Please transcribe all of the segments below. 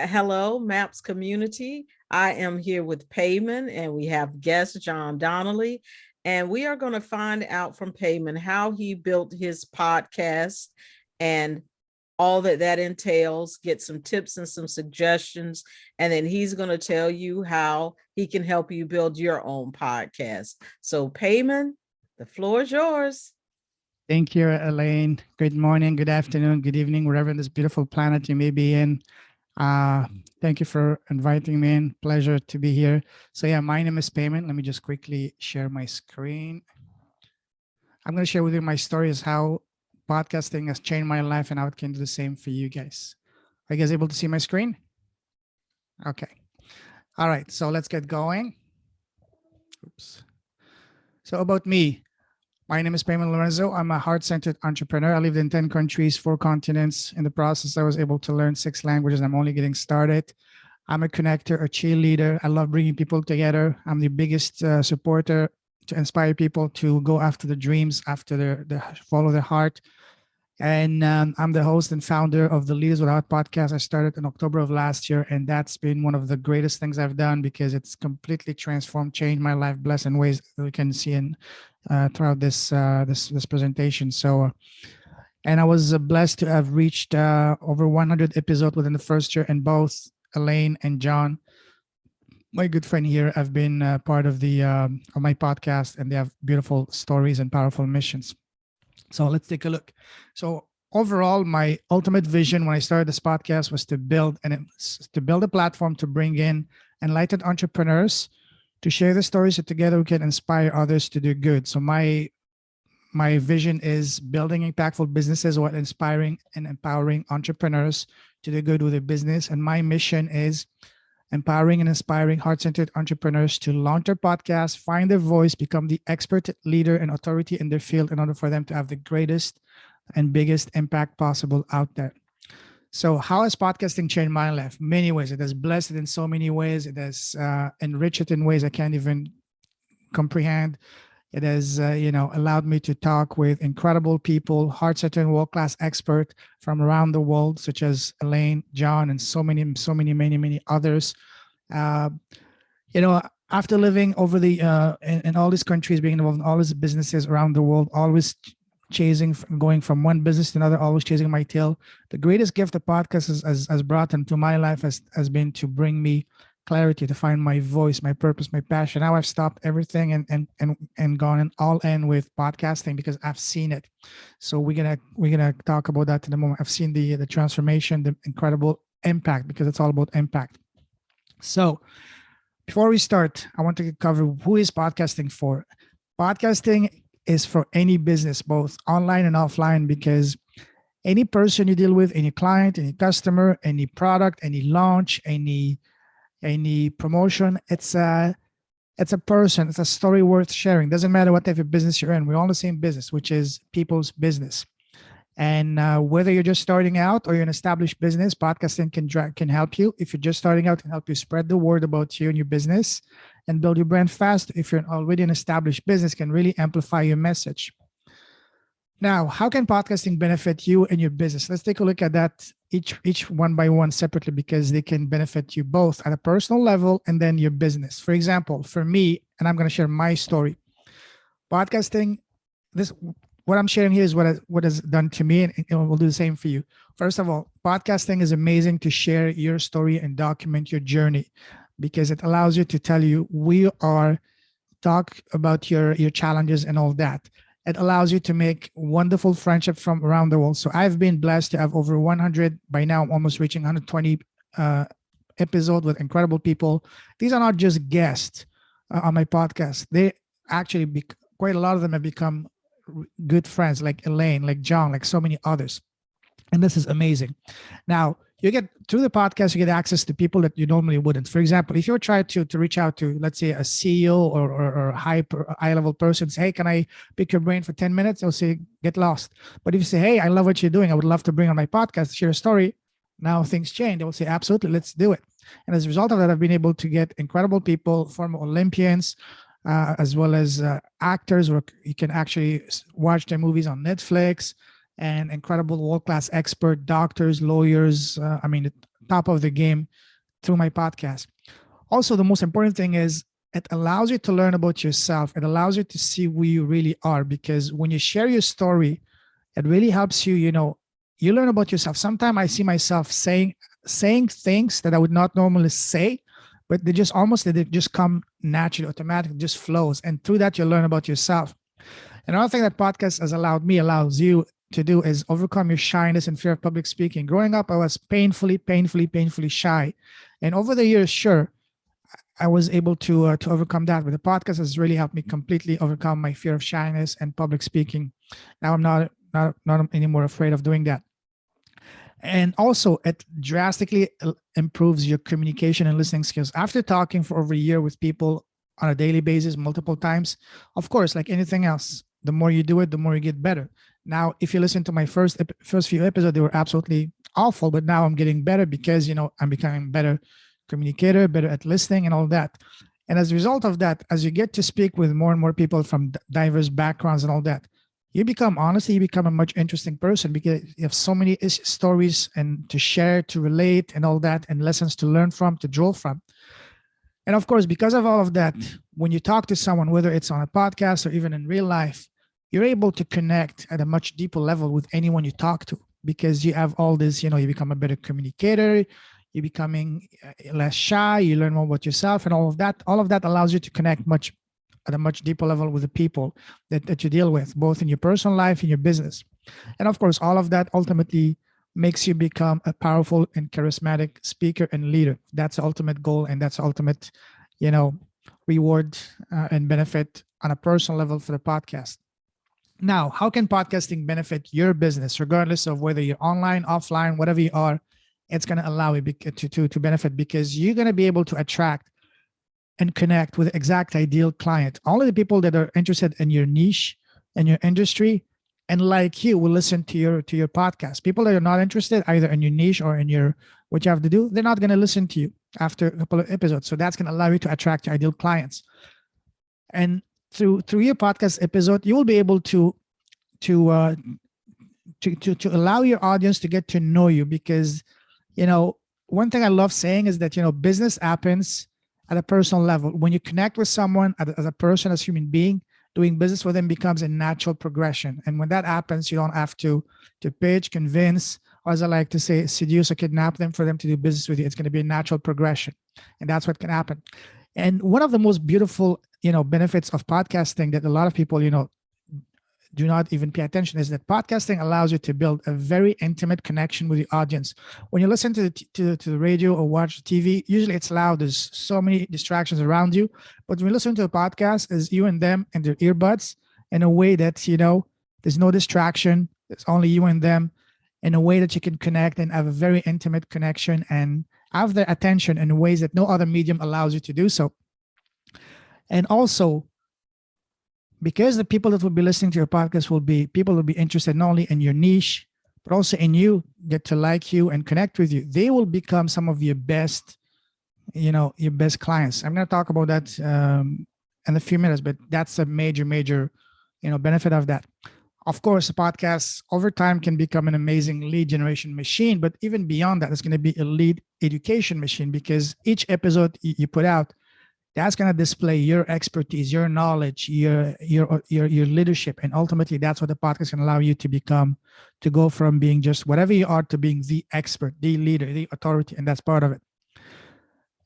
Hello, MAPS community. I am here with Payman, and we have guest John Donnelly. And we are going to find out from Payman how he built his podcast and all that entails, get some tips and some suggestions. And then he's going to tell you how he can help you build your own podcast. So, Payman, the floor is yours. Thank you, Elaine. Good morning, good afternoon, good evening, wherever in this beautiful planet you may be in. Thank you for inviting me in. Pleasure to be here. So yeah, my name is Payman. Let me just quickly share my screen. I'm going to share with you my story is how podcasting has changed my life and how it can do the same for you guys. Are you guys able to see my screen? Okay. All right. So let's get going. Oops. So about me. My name is Payman Lorenzo. I'm a heart-centered entrepreneur. I lived in 10 countries, 4 continents. In the process, I was able to learn 6 languages. I'm only getting started. I'm a connector, a cheerleader. I love bringing people together. I'm the biggest supporter to inspire people to go after the dreams, after the follow their heart. And I'm the host and founder of the Leaders Without podcast. I started in October of last year, and that's been one of the greatest things I've done because it's completely transformed, changed my life, blessed in ways that we can see in throughout this presentation. So, and I was blessed to have reached over 100 episodes within the first year, and both Elaine and John, my good friend here, have been part of my podcast, and they have beautiful stories and powerful missions. So let's take a look. So overall, my ultimate vision when I started this podcast was to build a platform to bring in enlightened entrepreneurs to share the stories that together we can inspire others to do good. So my vision is building impactful businesses while inspiring and empowering entrepreneurs to do good with their business. And my mission is empowering and inspiring heart-centered entrepreneurs to launch their podcast, find their voice, become the expert leader and authority in their field in order for them to have the greatest and biggest impact possible out there. So how has podcasting changed my life? Many ways. It has blessed it in so many ways. It has enriched it in ways I can't even comprehend. It has, allowed me to talk with incredible people, heart-centered, world-class experts from around the world, such as Elaine, John, and so many others. After living over in all these countries, being involved in all these businesses around the world, always going from one business to another, always chasing my tail. The greatest gift the podcast has brought into my life has been to bring me clarity, to find my voice, my purpose, my passion. Now I've stopped everything and gone all in with podcasting because I've seen it. So we're gonna talk about that in a moment. I've seen the transformation, the incredible impact, because it's all about impact. So before we start, I want to cover who is podcasting for. Podcasting is for any business, both online and offline, because any person you deal with, any client, any customer, any product, any launch, any promotion, it's a person, it's a story worth sharing. Doesn't matter what type of business you're in. We're all in the same business, which is people's business. And whether you're just starting out or you're an established business, podcasting can help you. If you're just starting out, it can help you spread the word about you and your business and build your brand fast. If you're already an established business, can really amplify your message. Now, how can podcasting benefit you and your business? Let's take a look at that each one by one separately, because they can benefit you both at a personal level and then your business. For example, for me, and I'm going to share my story. Podcasting, what I'm sharing here is what has done to me, and we'll do the same for you. First of all, podcasting is amazing to share your story and document your journey, because it allows you to tell you talk about your challenges and all that. It allows you to make wonderful friendships from around the world. So I've been blessed to have over 100, by now I'm almost reaching 120 episodes with incredible people. These are not just guests on my podcast. They actually, quite a lot of them have become good friends, like Elaine, like John, like so many others. And this is amazing. Now, you get through the podcast, you get access to people that you normally wouldn't. For example, if you try to reach out to, let's say, a CEO or high level person, say, hey, can I pick your brain for 10 minutes? They'll say, get lost. But if you say, hey, I love what you're doing, I would love to bring on my podcast, share a story. Now things change. They will say, absolutely, let's do it. And as a result of that, I've been able to get incredible people, former Olympians, as well as actors, where you can actually watch their movies on Netflix, and incredible world-class expert doctors, lawyers, top of the game through my podcast. Also, the most important thing is it allows you to learn about yourself. It allows you to see who you really are, because when you share your story, it really helps you, you learn about yourself. Sometimes I see myself saying things that I would not normally say, but they just come naturally, automatically, just flows. And through that, you learn about yourself. Another thing that podcast has allows you to do is overcome your shyness and fear of public speaking. Growing up, I was painfully shy. And over the years, sure, I was able to overcome that. But the podcast has really helped me completely overcome my fear of shyness and public speaking. Now I'm not anymore afraid of doing that. And also, it drastically improves your communication and listening skills. After talking for over a year with people on a daily basis, multiple times, of course, like anything else, the more you do it, the more you get better. Now, if you listen to my first few episodes, they were absolutely awful, but now I'm getting better because, I'm becoming better communicator, better at listening and all that. And as a result of that, as you get to speak with more and more people from diverse backgrounds and all that, you become a much interesting person, because you have so many stories and to share, to relate and all that, and lessons to learn from, to draw from. And of course, because of all of that, when you talk to someone, whether it's on a podcast or even in real life, you're able to connect at a much deeper level with anyone you talk to, because you have all this, you become a better communicator, you're becoming less shy, you learn more about yourself, and all of that allows you to connect at a much deeper level with the people that you deal with, both in your personal life and your business. And of course, all of that ultimately makes you become a powerful and charismatic speaker and leader. That's the ultimate goal, and that's the ultimate, reward and benefit on a personal level for the podcast. Now, how can podcasting benefit your business, regardless of whether you're online, offline, whatever you are? It's going to allow you to benefit, because you're going to be able to attract and connect with the exact ideal client. Only the people that are interested in your niche and your industry and like you will listen to your podcast. People that are not interested either in your niche or in your what you have to do, they're not going to listen to you after a couple of episodes. So that's going to allow you to attract your ideal clients. And through your podcast episode, you will be able to allow your audience to get to know you, because one thing I love saying is that business happens at a personal level. When you connect with someone as a person, as a human being, doing business with them becomes a natural progression. And when that happens, you don't have to pitch, convince, or as I like to say, seduce or kidnap them for them to do business with you. It's going to be a natural progression. And that's what can happen. And one of the most beautiful, benefits of podcasting that a lot of people, do not even pay attention is that podcasting allows you to build a very intimate connection with the audience. When you listen to the radio or watch TV, usually it's loud. There's so many distractions around you. But when you listen to a podcast, it's you and them and their earbuds in a way that, there's no distraction. It's only you and them in a way that you can connect and have a very intimate connection and have their attention in ways that no other medium allows you to do so. And also, because the people that will be listening to your podcast will be people who will be interested not only in your niche, but also in you, get to like you and connect with you. They will become some of your best, your best clients. I'm going to talk about that in a few minutes, but that's a major, benefit of that. Of course, a podcast over time can become an amazing lead generation machine, but even beyond that, it's going to be a lead education machine, because each episode you put out, that's going to display your expertise, your knowledge, your leadership. And ultimately, that's what the podcast can allow you to become, to go from being just whatever you are to being the expert, the leader, the authority. And that's part of it.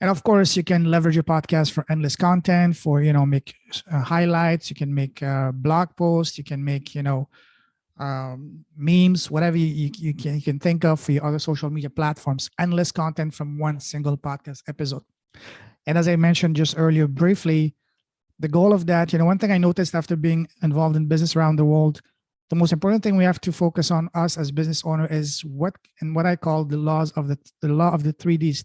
And of course, you can leverage your podcast for endless content, for, make highlights. You can make blog posts. You can make, memes, whatever you can think of for your other social media platforms. Endless content from one single podcast episode. And as I mentioned just earlier briefly, the goal of that, one thing I noticed after being involved in business around the world, the most important thing we have to focus on, us as business owner, is what I call the law of the 3Ds: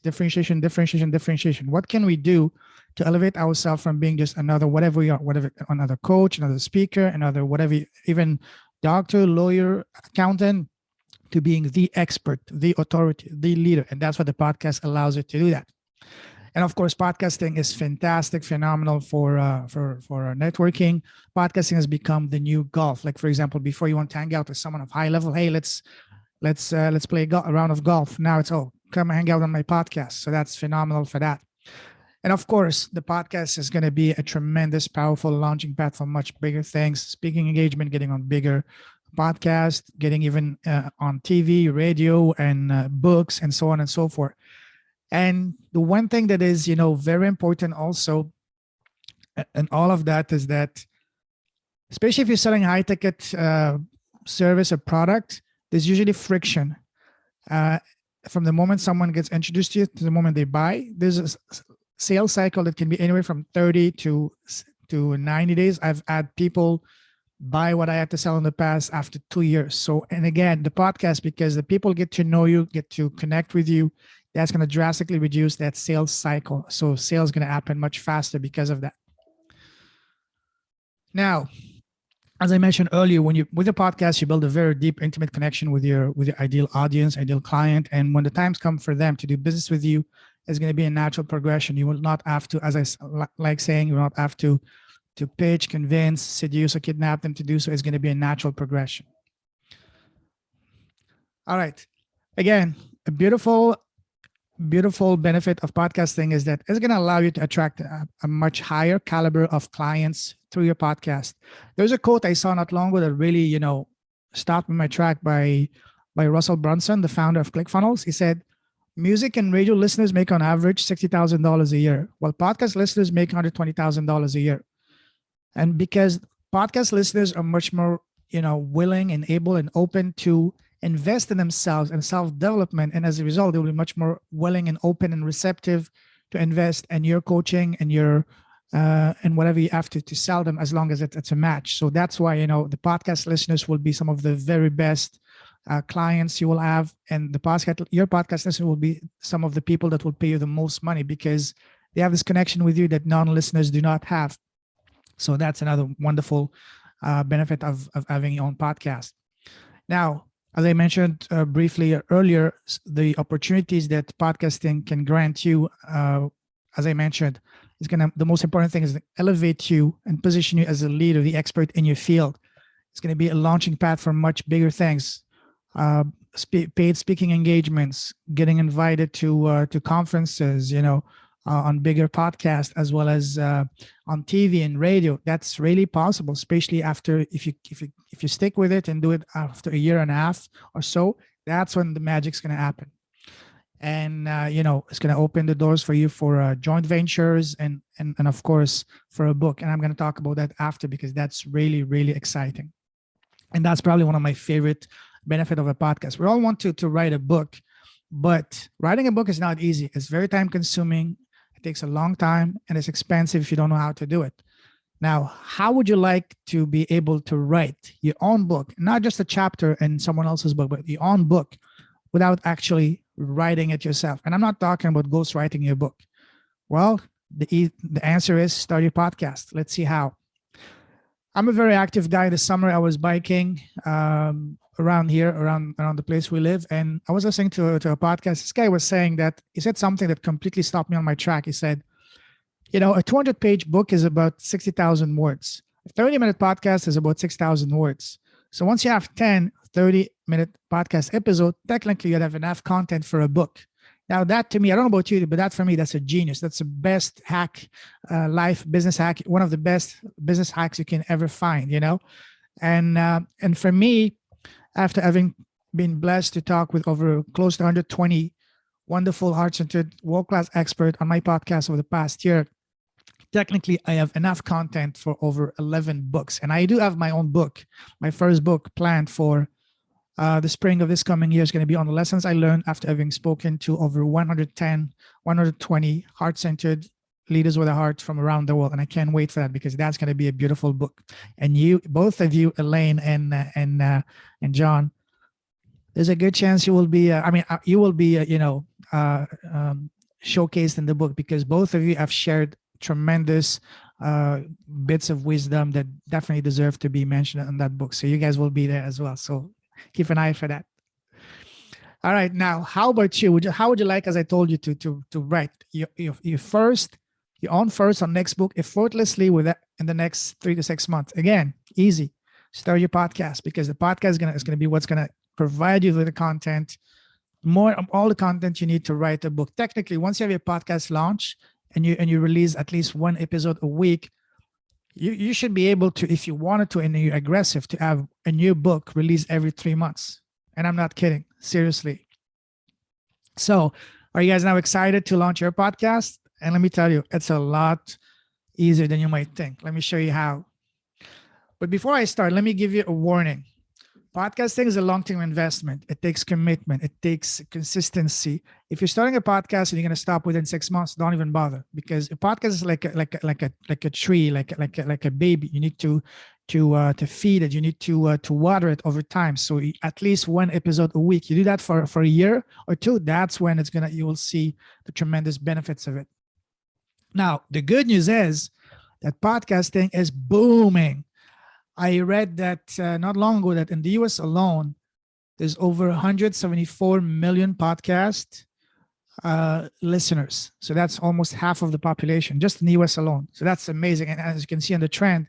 differentiation. What can we do to elevate ourselves from being just another whatever we are, whatever, another coach, another speaker, another whatever, even doctor, lawyer, accountant, to being the expert, the authority, the leader. And that's what the podcast allows you to do that. And of course, podcasting is fantastic, phenomenal for networking. Podcasting has become the new golf. Like, for example, before you want to hang out with someone of high level, hey, let's play a round of golf. Now it's, come hang out on my podcast. So that's phenomenal for that. And of course, the podcast is going to be a tremendous, powerful launching pad for much bigger things. Speaking engagement, getting on bigger podcast, getting even on TV, radio, and books, and so on and so forth. And the one thing that is, very important also, and all of that is that, especially if you're selling high ticket service or product, there's usually friction. From the moment someone gets introduced to you to the moment they buy, there's a sales cycle that can be anywhere from 30 to 90 days. I've had people buy what I had to sell in the past after 2 years. So, and again, the podcast, because the people get to know you, get to connect with you, that's going to drastically reduce that sales cycle. So sales is going to happen much faster because of that. Now, as I mentioned earlier, with your podcast, you build a very deep, intimate connection with your ideal audience, ideal client. And when the times come for them to do business with you, it's going to be a natural progression. You will not have to, as I like saying, you will not have to pitch, convince, seduce, or kidnap them to do so. It's going to be a natural progression. All right. Again, a beautiful benefit of podcasting is that it's going to allow you to attract a much higher caliber of clients through your podcast. There's a quote I saw not long ago that really, stopped me in my track by Russell Brunson, the founder of ClickFunnels. He said, music and radio listeners make on average $60,000 a year, while podcast listeners make $120,000 a year. And because podcast listeners are much more, willing and able and open to invest in themselves and self-development. And as a result, they will be much more willing and open and receptive to invest in your coaching and your and whatever you have to sell them, as long as it's a match. So that's why, the podcast listeners will be some of the very best clients you will have. And your podcast listener will be some of the people that will pay you the most money, because they have this connection with you that non-listeners do not have. So that's another wonderful benefit of having your own podcast. Now, as I mentioned briefly earlier, the opportunities that podcasting can grant you, as I mentioned, the most important thing is to elevate you and position you as a leader, the expert in your field. It's going to be a launching pad for much bigger things. Paid speaking engagements, getting invited to conferences, on bigger podcasts, as well as on TV and radio. That's really possible, especially after if you stick with it and do it after a year and a half or so. That's when the magic's going to happen. And it's going to open the doors for you for joint ventures and of course for a book. And I'm going to talk about that after, because that's really, really exciting. And that's probably one of my favorite benefit of a podcast. We all want to write a book, but writing a book is not easy. It's very time consuming. It takes a long time, and it's expensive if you don't know how to do it. Now, how would you like to be able to write your own book, not just a chapter in someone else's book, but your own book without actually writing it yourself? And I'm not talking about ghostwriting your book. Well, the answer is start your podcast. Let's see how. I'm a very active guy. This summer, I was biking around here, around the place we live. And I was listening to a podcast. This guy was saying that he said something that completely stopped me on my track. He said, a 200-page book is about 60,000 words. A 30-minute podcast is about 6,000 words. So once you have 10 30-minute podcast episode, technically you'd have enough content for a book. Now that, to me, I don't know about you, but that for me, that's a genius. That's the best hack, business hack, one of the best business hacks you can ever find, And for me, after having been blessed to talk with over close to 120 wonderful, heart-centered, world-class experts on my podcast over the past year, technically I have enough content for over 11 books. And I do have my own book. My first book planned for the spring of this coming year is going to be on the lessons I learned after having spoken to over 110, 120 heart-centered leaders with a heart from around the world. And I can't wait for that, because that's going to be a beautiful book. And you, both of you, Elaine and John, there's a good chance you will be, you will be, showcased in the book, because both of you have shared tremendous bits of wisdom that definitely deserve to be mentioned in that book. So you guys will be there as well. So keep an eye for that. All right. Now, how about you? How would you like, as I told you, to write your own first or next book effortlessly with that in the next 3 to 6 months? Again, easy. Start your podcast, because the podcast is gonna be what's gonna provide you with the content more of all the content you need to write a book. Technically, once you have your podcast launch and you release at least one episode a week, you should be able to, if you wanted to and you're aggressive, to have a new book released every 3 months. And I'm not kidding, seriously. So are you guys now excited to launch your podcast? And let me tell you, it's a lot easier than you might think. Let me show you how. But before I start, let me give you a warning. Podcasting is a long-term investment. It takes commitment. It takes consistency. If you're starting a podcast and you're going to stop within 6 months, don't even bother, because a podcast is like a tree, like a baby. You need to feed it. You need to water it over time. So at least one episode a week. You do that for a year or two. That's when you will see the tremendous benefits of it. Now, the good news is that podcasting is booming. I read that not long ago that in the US alone, there's over 174 million podcast listeners. So that's almost half of the population just in the US alone. So that's amazing. And as you can see on the trend,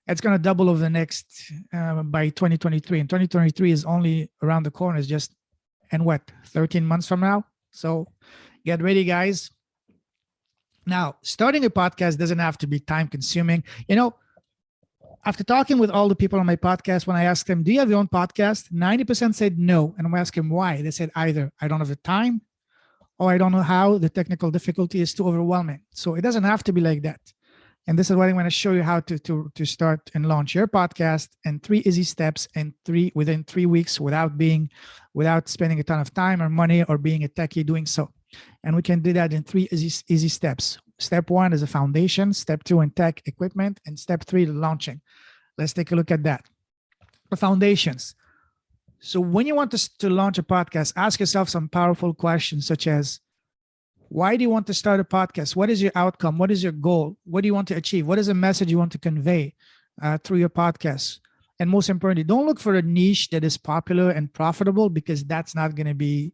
it's going to double over the next by 2023. And 2023 is only around the corner. It's just in 13 months from now. So get ready, guys. Now, starting a podcast doesn't have to be time consuming. After talking with all the people on my podcast, when I asked them, do you have your own podcast? 90% said no. And I asked them why. They said either I don't have the time or I don't know how. The technical difficulty is too overwhelming. So it doesn't have to be like that. And this is what I'm going to show you how to start and launch your podcast in 3 easy steps and within 3 weeks without spending a ton of time or money or being a techie doing so. And we can do that in 3 easy steps. Step 1 is a foundation. Step 2 in tech equipment, and step 3 launching. Let's take a look at that. The foundations. So when you want to launch a podcast, ask yourself some powerful questions such as, why do you want to start a podcast? What is your outcome? What is your goal? What do you want to achieve? What is the message you want to convey through your podcast? And most importantly, don't look for a niche that is popular and profitable, because that's not going to be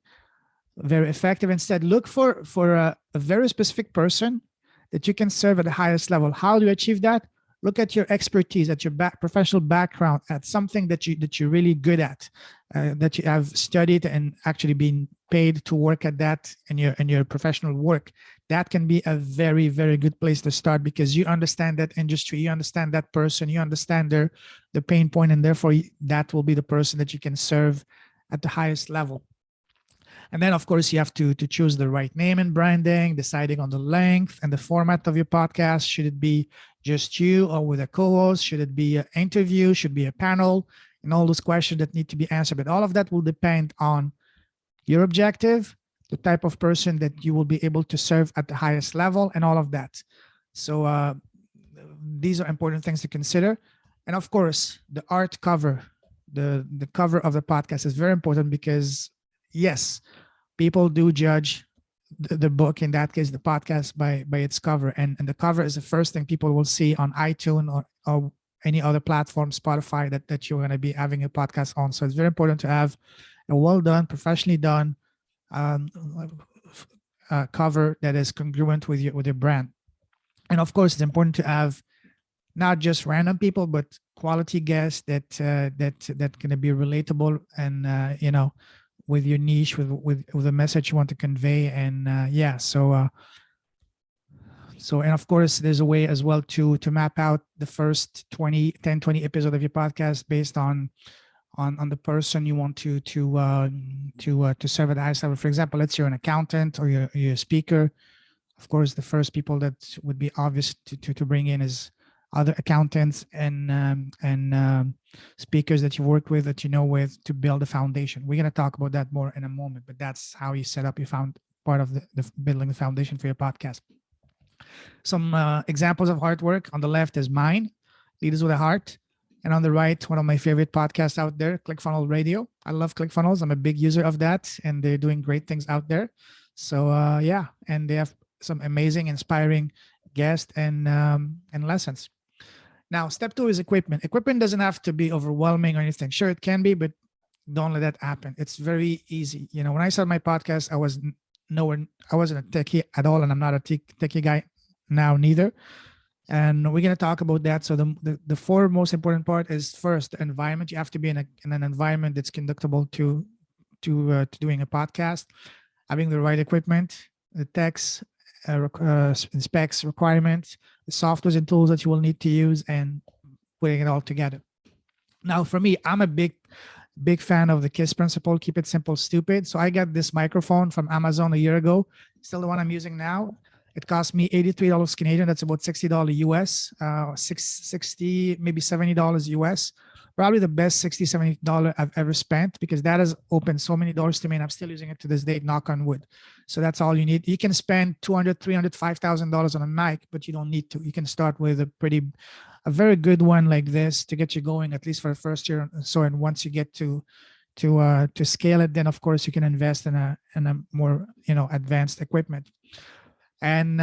very effective. Instead, look for a very specific person that you can serve at the highest level. How do you achieve that? Look at your expertise, at your professional background, at something that you're really good at, that you have studied and actually been paid to work at that in your professional work. That can be a very, very good place to start, because you understand that industry, you understand that person, you understand the pain point, and therefore that will be the person that you can serve at the highest level. And then, of course, you have to choose the right name and branding, deciding on the length and the format of your podcast. Should it be just you or with a co-host? Should it be an interview? Should it be a panel? And all those questions that need to be answered. But all of that will depend on your objective, the type of person that you will be able to serve at the highest level, and all of that. So these are important things to consider. And of course, the art cover, the cover of the podcast is very important, because yes, people do judge the book, in that case, the podcast, by its cover. And the cover is the first thing people will see on iTunes or any other platform, Spotify, that you're going to be having a podcast on. So it's very important to have a well done, professionally done cover that is congruent with your brand. And of course, it's important to have not just random people, but quality guests that going to be relatable and with your niche, with the message you want to convey. And and of course, there's a way as well to map out the first 20 episodes of your podcast based on the person you want to serve at the highest level. For example, let's say you're an accountant or you're a speaker. Of course, the first people that would be obvious to bring in is other accountants and speakers that you work with, that you know with, to build a foundation. We're going to talk about that more in a moment, but that's how you set up. You found part of the building the foundation for your podcast. Some examples of hard work. On the left is mine, Leaders with a Heart. And on the right, one of my favorite podcasts out there, ClickFunnels Radio. I love ClickFunnels. I'm a big user of that, and they're doing great things out there. So and they have some amazing, inspiring guests and lessons. Now, step 2 is equipment. Equipment doesn't have to be overwhelming or anything. Sure, it can be, but don't let that happen. It's very easy. When I started my podcast, I wasn't a techie at all, and I'm not a techie guy now neither. And we're going to talk about that. So the 4 most important part is, first, the environment. You have to be in an environment that's conductible to to doing a podcast, having the right equipment, the text, specs, requirements, the softwares and tools that you will need to use, and putting it all together. Now, for me, I'm a big fan of the KISS principle, keep it simple, stupid. So I got this microphone from Amazon a year ago, still the one I'm using now. It cost me $83 Canadian. That's about $60 US, 60, maybe $70 US. Probably the best $60, $70 I've ever spent, because that has opened so many doors to me, and I'm still using it to this day, knock on wood. So that's all you need. You can spend $200, $300, $5,000 on a mic, but you don't need to. You can start with a very good one like this to get you going, at least for the first year. So, and once you get to scale it, then of course you can invest in a more advanced equipment. And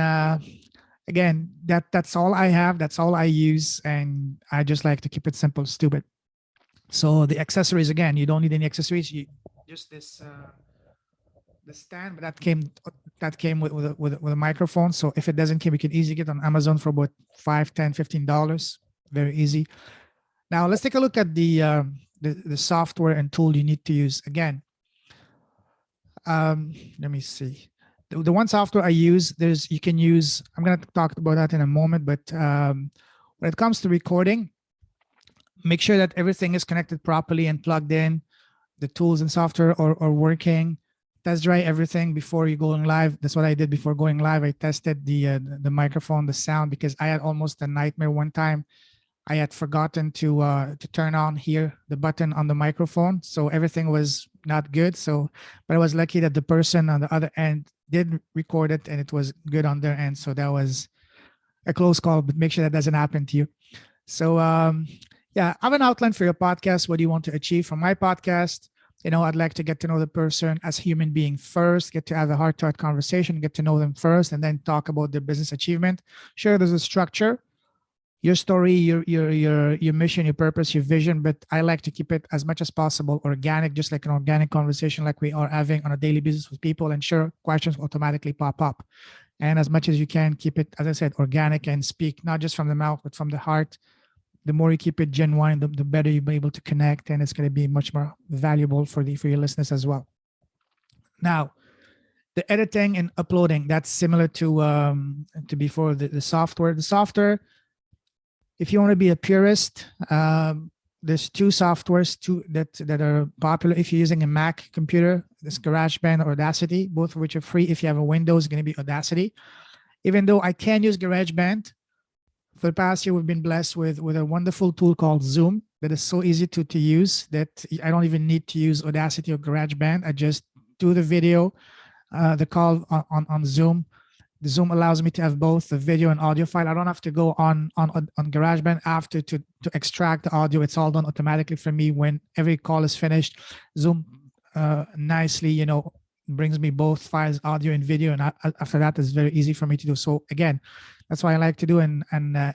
again, that's all I have. That's all I use, and I just like to keep it simple, stupid. So the accessories, again, you don't need any accessories. You just this the stand, but that came with a microphone. So if it doesn't come, you can easily get on Amazon for about $5, $10, $15. Very easy. Now let's take a look at the software and tool you need to use. Again, let me see. The one software I use, you can use, I'm going to talk about that in a moment, but when it comes to recording, make sure that everything is connected properly and plugged in. The tools and software are working. Test drive everything before you going live. That's what I did before going live. I tested the microphone, the sound, because I had almost a nightmare one time. I had forgotten to turn on here the button on the microphone, so everything was not good. So, but I was lucky that the person on the other end did record it, and it was good on their end. So that was a close call, but make sure that doesn't happen to you. So yeah, I have an outline for your podcast. What do you want to achieve from my podcast? I'd like to get to know the person as a human being first, get to have a heart-to-heart conversation, get to know them first, and then talk about their business achievement. Sure, there's a structure, your story, your mission, your purpose, your vision, but I like to keep it as much as possible organic, just like an organic conversation like we are having on a daily basis with people. And sure, questions automatically pop up. And as much as you can, keep it, as I said, organic, and speak not just from the mouth, but from the heart. The more you keep it genuine, the better you'll be able to connect, and it's going to be much more valuable for your listeners as well. Now, the editing and uploading, that's similar to before the software. The software, if you want to be a purist, there's two softwares that are popular. If you're using a Mac computer, there's GarageBand or Audacity, both of which are free. If you have a Windows, it's going to be Audacity. Even though I can use GarageBand, for the past year, we've been blessed with a wonderful tool called Zoom that is so easy to use that I don't even need to use Audacity or GarageBand. I just do the video, the call on Zoom. The Zoom allows me to have both the video and audio file. I don't have to go on GarageBand after to extract the audio. It's all done automatically for me when every call is finished. Zoom nicely, brings me both files, audio and video, and after that, it's very easy for me to do. So again, that's what I like to do. And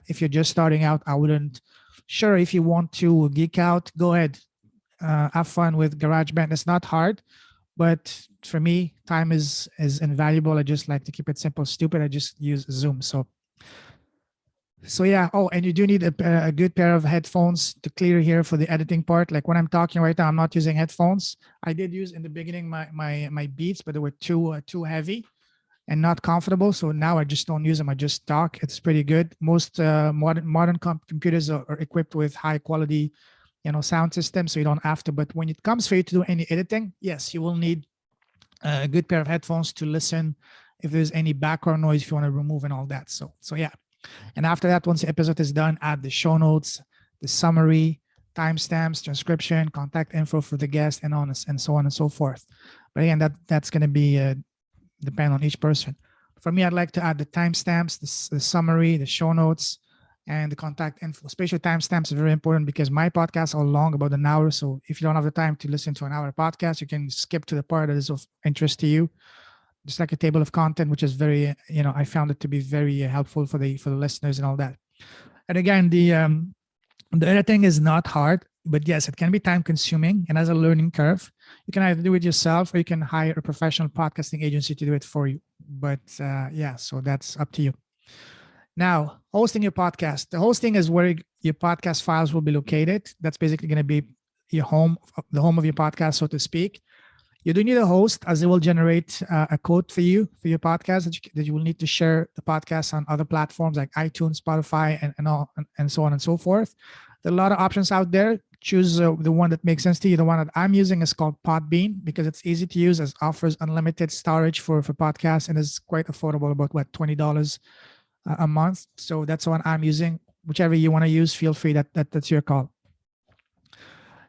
if you're just starting out, I wouldn't. Sure, if you want to geek out, go ahead, have fun with GarageBand. It's not hard, but for me, time is invaluable. I just like to keep it simple, stupid. I just use Zoom. So yeah. Oh, and you do need a good pair of headphones to clear here for the editing part. Like when I'm talking right now, I'm not using headphones. I did use in the beginning my Beats, but they were too heavy and not comfortable. So now I just don't use them. I just talk. It's pretty good. Most modern computers are equipped with high quality, sound systems, so you don't have to. But when it comes for you to do any editing, yes, you will need a good pair of headphones to listen if there's any background noise, if you want to remove and all that. So yeah. And after that, once the episode is done, add the show notes, the summary, timestamps, transcription, contact info for the guest, and so on and so forth. But again, that's going to be depend on each person. For me, I'd like to add the timestamps, the summary, the show notes, and the contact info. Especially timestamps are very important because my podcasts are long, about an hour. So if you don't have the time to listen to an hour podcast, you can skip to the part that is of interest to you. Just like a table of content, which is very, I found it to be very helpful for the listeners and all that. And again, the editing is not hard, but yes, it can be time consuming and has a learning curve. You can either do it yourself or you can hire a professional podcasting agency to do it for you. But yeah, so that's up to you. Now, hosting your podcast. The hosting is where your podcast files will be located. That's basically going to be your home, the home of your podcast, so to speak. You do need a host, as it will generate a code for you for your podcast that you will need to share the podcast on other platforms like iTunes, Spotify, and so on and so forth. There are a lot of options out there. Choose the one that makes sense to you. The one that I'm using is called Podbean because it's easy to use, as offers unlimited storage for podcasts, and is quite affordable, about what, $20 a month. So that's the one I'm using. Whichever you want to use, feel free. That's your call.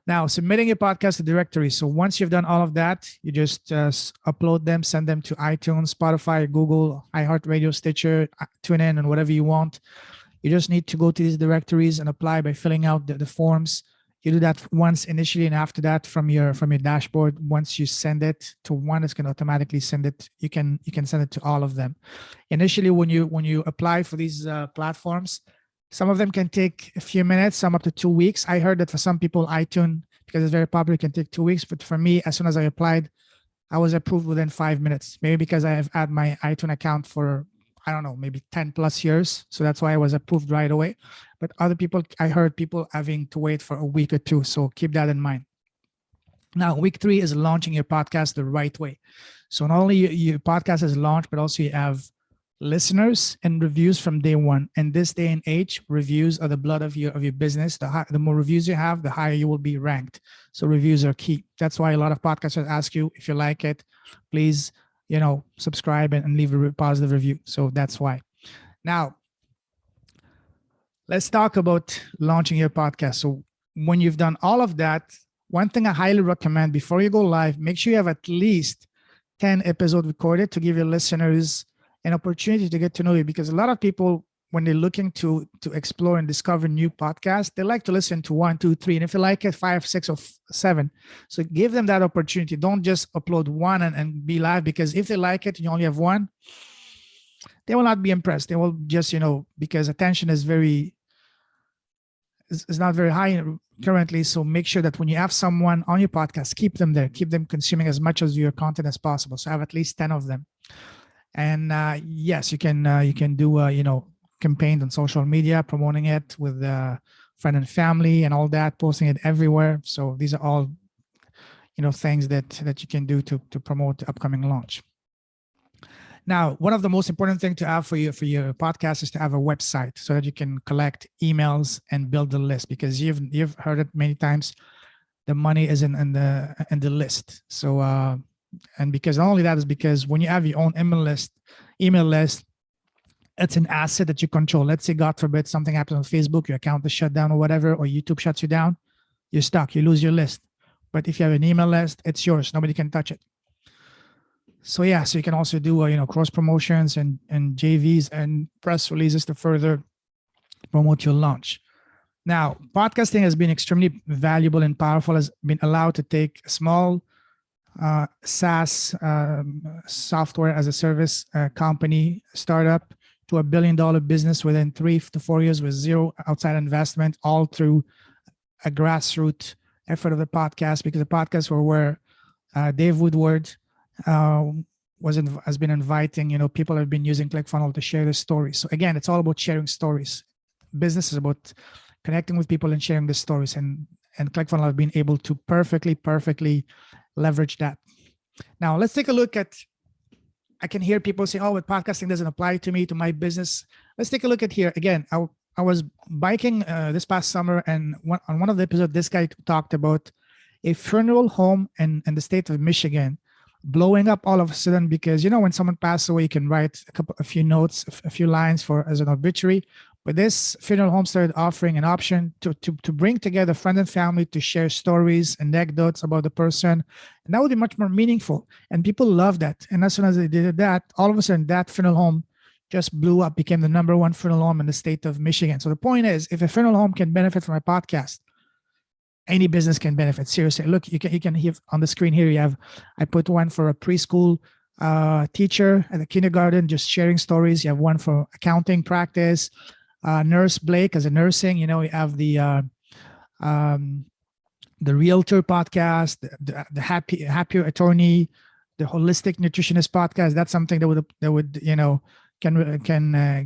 Now, submitting your podcast to directory. So once you've done all of that, you just upload them, send them to iTunes, Spotify, Google, iHeartRadio, Stitcher, TuneIn, and whatever you want. You just need to go to these directories and apply by filling out the forms. You do that once initially, and after that, from your dashboard, once you send it to one, it's going to automatically send it. You can send it to all of them. Initially, when you apply for these platforms, some of them can take a few minutes, some up to 2 weeks. I heard that for some people, iTunes, because it's very popular, can take 2 weeks. But for me, as soon as I applied, I was approved within 5 minutes. Maybe because I have had my iTunes account for, I don't know, maybe 10 plus years. So that's why I was approved right away. But other people, I heard people having to wait for a week or two. So keep that in mind. Now, week 3 is launching your podcast the right way. So not only your podcast is launched, but also you have listeners and reviews from day one. In this day and age, reviews are the blood of your business. The more reviews you have, the higher you will be ranked. So reviews are key. That's why a lot of podcasters ask you, if you like it, please, subscribe and leave a positive review. So that's why. Now, let's talk about launching your podcast. So when you've done all of that, one thing I highly recommend before you go live, make sure you have at least 10 episodes recorded to give your listeners an opportunity to get to know you, because a lot of people, when they're looking to explore and discover new podcasts, they like to listen to 1, 2, 3, and if you like it, 5, 6, or 7. So give them that opportunity. Don't just upload one and be live, because if they like it and you only have one, they will not be impressed. They will just, because attention is not very high currently. So make sure that when you have someone on your podcast, keep them there, keep them consuming as much of your content as possible. So have at least 10 of them. And yes, you can do campaigns on social media, promoting it with friend and family and all that, posting it everywhere. So these are all things that you can do to promote the upcoming launch. Now, one of the most important things to have for your podcast is to have a website, so that you can collect emails and build the list, because you've heard it many times. The money is in the list. So and because not only that, is because when you have your own email list, it's an asset that you control. Let's say, God forbid, something happens on Facebook, your account is shut down or whatever, or YouTube shuts you down, you're stuck, you lose your list. But if you have an email list, it's yours. Nobody can touch it. So yeah, so you can also do cross promotions and JVs and press releases to further promote your launch. Now, podcasting has been extremely valuable and powerful, has been allowed to take a small SaaS software as a service company startup to $1 billion business within 3 to 4 years with zero outside investment, all through a grassroots effort of the podcast, because the podcasts were where Dave Woodward has been inviting, people have been using ClickFunnels to share their stories. So again, it's all about sharing stories. Business is about connecting with people and sharing the stories, and ClickFunnels have been able to perfectly leverage that. Now let's take a look at, I can hear people say, oh, but podcasting doesn't apply to me, to my business. Let's take a look at here. Again, I was biking this past summer, and on one of the episodes, this guy talked about a funeral home in the state of Michigan blowing up all of a sudden, because when someone passes away, you can write a few notes, a few lines as an obituary. But this funeral home started offering an option to bring together friends and family to share stories and anecdotes about the person. And that would be much more meaningful. And people love that. And as soon as they did that, all of a sudden that funeral home just blew up, became the #1 funeral home in the state of Michigan. So the point is, if a funeral home can benefit from a podcast, any business can benefit. Seriously, look, you can hear on the screen here, I put one for a preschool teacher at a kindergarten, just sharing stories. You have one for accounting practice. Nurse Blake as a nursing, you have the realtor podcast, the happier attorney, the holistic nutritionist podcast. That's something that would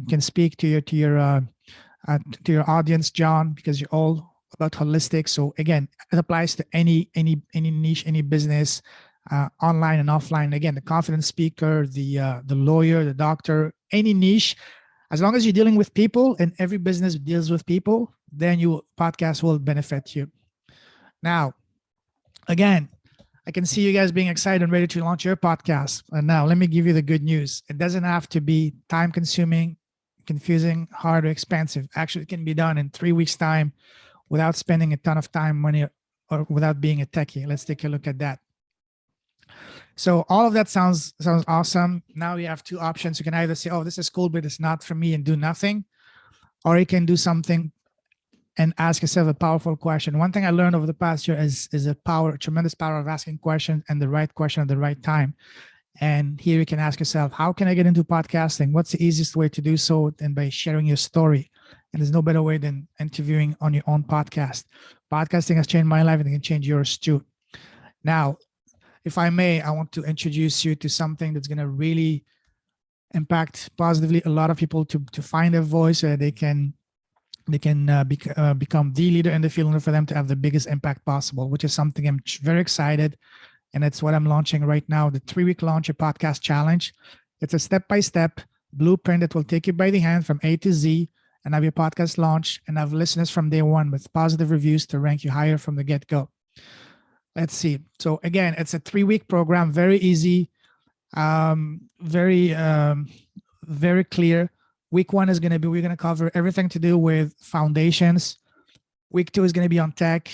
can speak to your audience, John, because you're all about holistic. So again, it applies to any niche, any business. online and offline. Again, the confident speaker, the lawyer, the doctor, any niche, as long as you're dealing with people, and every business deals with people, then your podcast will benefit you. Now, again, I can see you guys being excited and ready to launch your podcast. And now let me give you the good news. It doesn't have to be time consuming, confusing, hard, or expensive. Actually, it can be done in 3 weeks' time without spending a ton of time, money, or without being a techie. Let's take a look at that. So all of that sounds awesome. Now you have two options. You can either say, oh, this is cool, but it's not for me, and do nothing. Or you can do something and ask yourself a powerful question. One thing I learned over the past year is a tremendous power of asking questions, and the right question at the right time. And here you can ask yourself, how can I get into podcasting? What's the easiest way to do so? And by sharing your story. And there's no better way than interviewing on your own podcast. Podcasting has changed my life, and it can change yours too. Now, if I may, I want to introduce you to something that's going to really impact positively a lot of people to find their voice, so that they can become the leader in the field, and for them to have the biggest impact possible, which is something I'm very excited. And it's what I'm launching right now, the 3-week Launch Your Podcast Challenge. It's a step-by-step blueprint that will take you by the hand from A to Z, and have your podcast launch and have listeners from day one with positive reviews to rank you higher from the get-go. Let's see. So again, it's a 3-week program, very easy, very clear. Week 1 is going to be, we're going to cover everything to do with foundations. Week 2 is going to be on tech.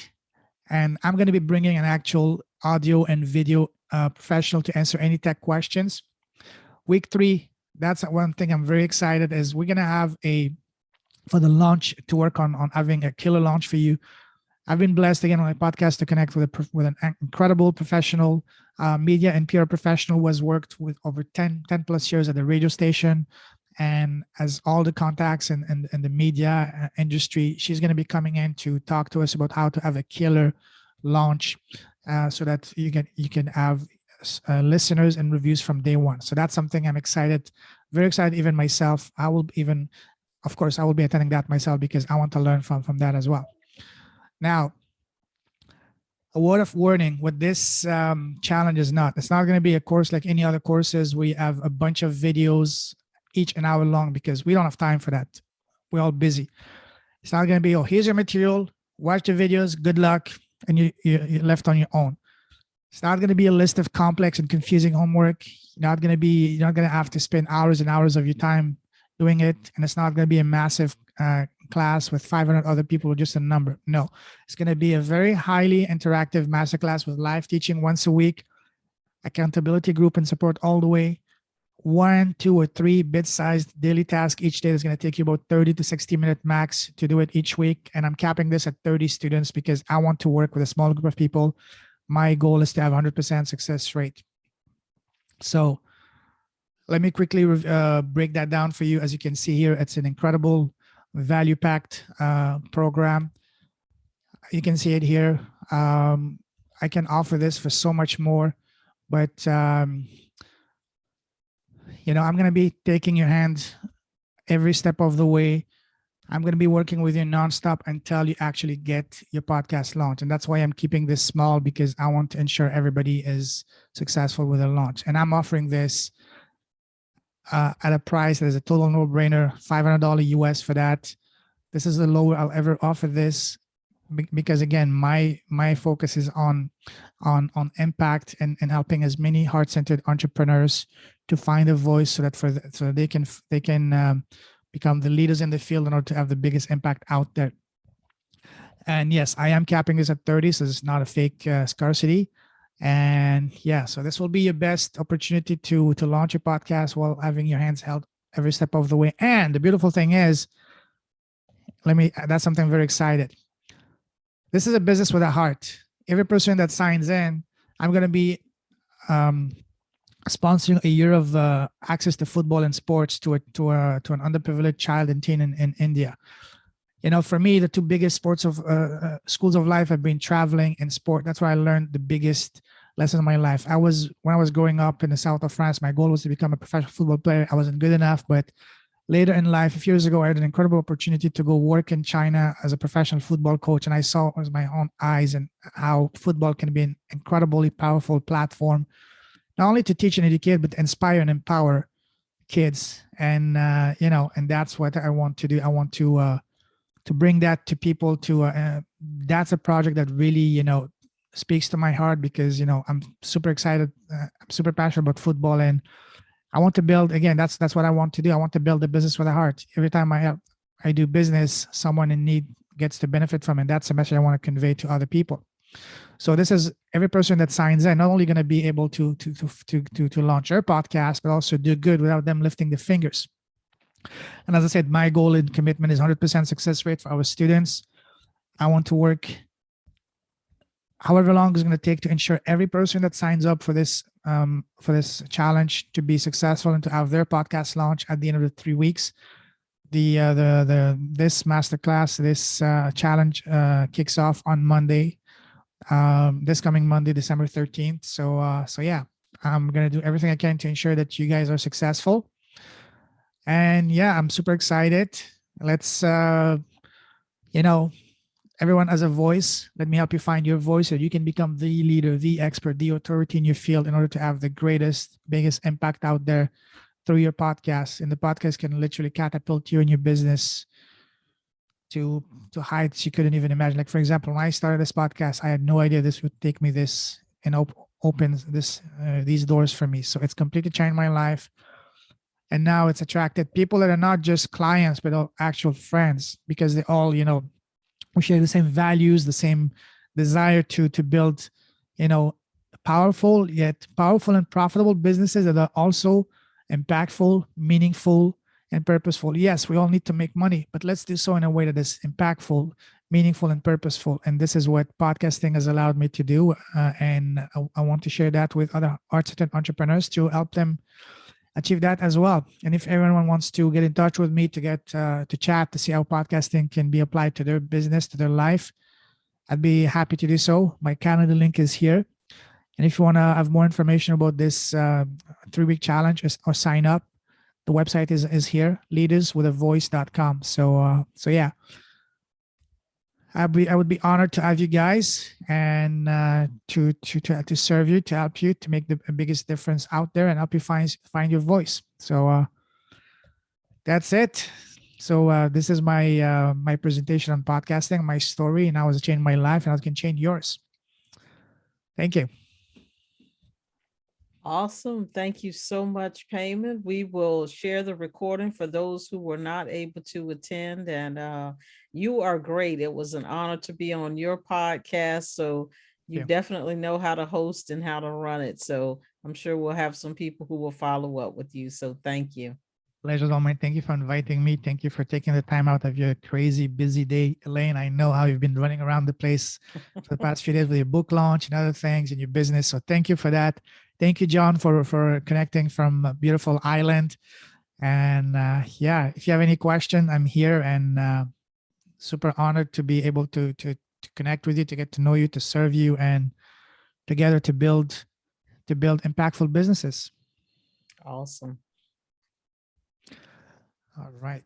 And I'm going to be bringing an actual audio and video professional to answer any tech questions. Week 3, that's one thing I'm very excited, is we're going to have for the launch, to work on having a killer launch for you. I've been blessed again on my podcast to connect with an incredible professional media and PR professional who has worked with over 10 plus years at the radio station, and as all the contacts in the media industry. She's going to be coming in to talk to us about how to have a killer launch, so that you can have listeners and reviews from day one. So that's something I'm very excited, even myself. Of course, I will be attending that myself, because I want to learn from that as well. Now, a word of warning, what this challenge is not. It's not going to be a course like any other courses. We have a bunch of videos, each an hour long, because we don't have time for that. We're all busy. It's not going to be, oh, here's your material, watch the videos, good luck, and you're left on your own. It's not going to be a list of complex and confusing homework. You're not going to have to spend hours and hours of your time doing it. And it's not going to be a massive class with 500 other people, just a number. No, it's going to be a very highly interactive masterclass with live teaching once a week, accountability group and support all the way. 1, 2, or 3 bit-sized daily tasks each day is going to take you about 30 to 60 minute max to do it each week. And I'm capping this at 30 students because I want to work with a small group of people. My goal is to have 100% success rate. So let me quickly break that down for you. As you can see here, it's an incredible value-packed program. You can see it here. I can offer this for so much more, but I'm going to be taking your hand every step of the way. I'm going to be working with you nonstop until you actually get your podcast launched. And that's why I'm keeping this small, because I want to ensure everybody is successful with a launch. And I'm offering this at a price that is a total no-brainer, $500 US for that. This is the lower I'll ever offer this, because again, my focus is on impact and helping as many heart-centered entrepreneurs to find a voice, so that they can become the leaders in the field in order to have the biggest impact out there. And yes, I am capping this at 30, so it's not a fake scarcity. And yeah, so this will be your best opportunity to launch your podcast while having your hands held every step of the way. And the beautiful thing is, that's something I'm very excited. This is a business with a heart. Every person that signs in, I'm going to be sponsoring a year of access to football and sports to an underprivileged child and teen in India. For me, the two biggest schools of life have been traveling and sport. That's where I learned the biggest lesson of my life. When I was growing up in the south of France, my goal was to become a professional football player. I wasn't good enough, but later in life, a few years ago, I had an incredible opportunity to go work in China as a professional football coach. And I saw with my own eyes and how football can be an incredibly powerful platform, not only to teach and educate, but inspire and empower kids. And, and that's what I want to do. I want to bring that to people that's a project that really, speaks to my heart because, I'm super excited. I'm super passionate about football, and I want to build, again, that's what I want to do. I want to build a business with a heart. Every time I do business, someone in need gets to benefit from it. That's the message I want to convey to other people. So this is every person that signs in, not only going to be able to launch their podcast, but also do good without them lifting the fingers. And as I said, my goal and commitment is 100% success rate for our students. I want to work however long it's going to take to ensure every person that signs up for this challenge to be successful and to have their podcast launch at the end of the 3 weeks. This masterclass, this challenge kicks off on Monday, this coming Monday, December 13th. So yeah, I'm gonna do everything I can to ensure that you guys are successful. And yeah, I'm super excited. Let's everyone has a voice. Let me help you find your voice so you can become the leader, the expert, the authority in your field in order to have the greatest, biggest impact out there through your podcast. And the podcast can literally catapult you in your business to heights you couldn't even imagine. Like, for example, when I started this podcast, I had no idea this would take me this and open these doors for me. So it's completely changed my life. And now it's attracted people that are not just clients, but actual friends, because they all, we share the same values, the same desire to build, powerful and profitable businesses that are also impactful, meaningful, and purposeful. Yes, we all need to make money, but let's do so in a way that is impactful, meaningful, and purposeful. And this is what podcasting has allowed me to do. And I want to share that with other artists and entrepreneurs to help them achieve that as well. And if everyone wants to get in touch with me to get to chat to see how podcasting can be applied to their business, to their life, I'd be happy to do so. My calendar link is here. And if you want to have more information about this 3-week challenge or sign up, the website is here, leaderswithavoice.com. So yeah, I would be honored to have you guys and to serve you, to help you to make the biggest difference out there and help you find your voice. So that's it. So this is my my presentation on podcasting, my story, and how it's changed my life and how it can change yours. Thank you. Awesome. Thank you so much, Payment. We will share the recording for those who were not able to attend. And you are great. It was an honor to be on your podcast. So you definitely know how to host and how to run it. So I'm sure we'll have some people who will follow up with you. So thank you. Pleasure's all mine. Thank you for inviting me. Thank you for taking the time out of your crazy busy day. Elaine, I know how you've been running around the place for the past few days with your book launch and other things in your business. So thank you for that. Thank you, John, for connecting from a beautiful island. And yeah, if you have any question, I'm here and super honored to be able to connect with you, to get to know you, to serve you, and together to build impactful businesses. Awesome. All right.